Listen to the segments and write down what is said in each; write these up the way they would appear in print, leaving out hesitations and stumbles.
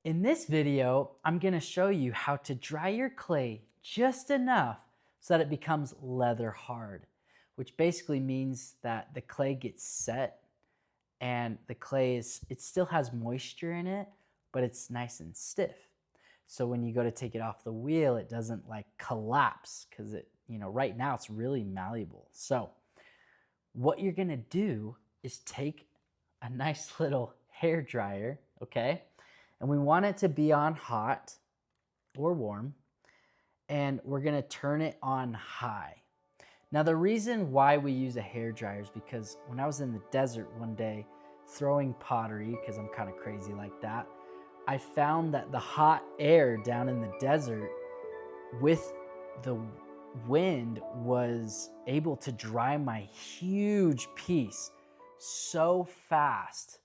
In this video, I'm gonna show you how to dry your clay just enough so that it becomes leather hard, which basically means that the clay gets set and the clay it still has moisture in it, but it's nice and stiff. So when you go to take it off the wheel, it doesn't like collapse because right now it's really malleable. So what you're gonna do is take a nice little hair dryer, okay? And we want it to be on hot or warm, and we're gonna turn it on high. Now the reason why we use a hair dryer is because when I was in the desert one day throwing pottery, because I'm kind of crazy like that, I found that the hot air down in the desert with the wind was able to dry my huge piece so fast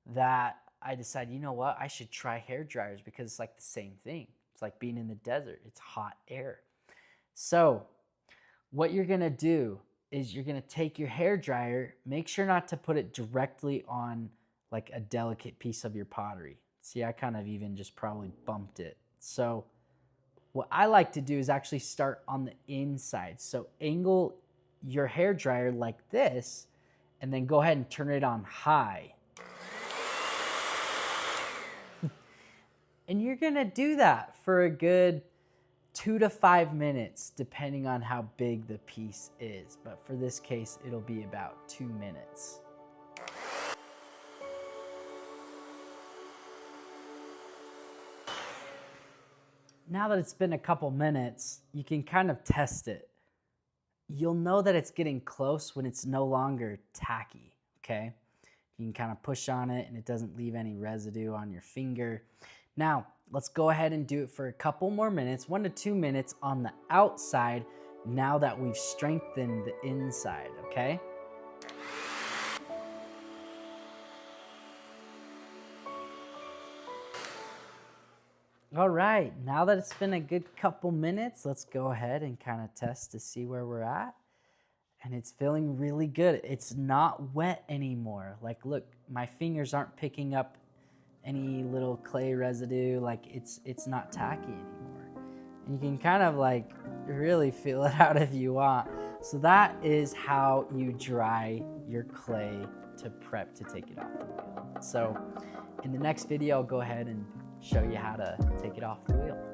that I decided, you know what, I should try hair dryers because it's like the same thing. It's like being in the desert, it's hot air. So what you're gonna do is you're gonna take your hair dryer, make sure not to put it directly on like a delicate piece of your pottery. See, I kind of even just probably bumped it. So what I like to do is actually start on the inside. So angle your hair dryer like this, and then go ahead and turn it on high. And you're gonna do that for a good 2 to 5 minutes, depending on how big the piece is. But for this case, it'll be about 2 minutes. Now that it's been a couple minutes, you can kind of test it. You'll know that it's getting close when it's no longer tacky, okay? You can kind of push on it and it doesn't leave any residue on your finger. Now, let's go ahead and do it for a couple more minutes, 1 to 2 minutes on the outside, now that we've strengthened the inside, okay? All right, now that it's been a good couple minutes, let's go ahead and kind of test to see where we're at. And it's feeling really good. It's not wet anymore. Like, look, my fingers aren't picking up any little clay residue. Like, it's not tacky anymore. And you can kind of like really feel it out if you want. So that is how you dry your clay to prep to take it off the wheel. So in the next video, I'll go ahead and show you how to take it off the wheel.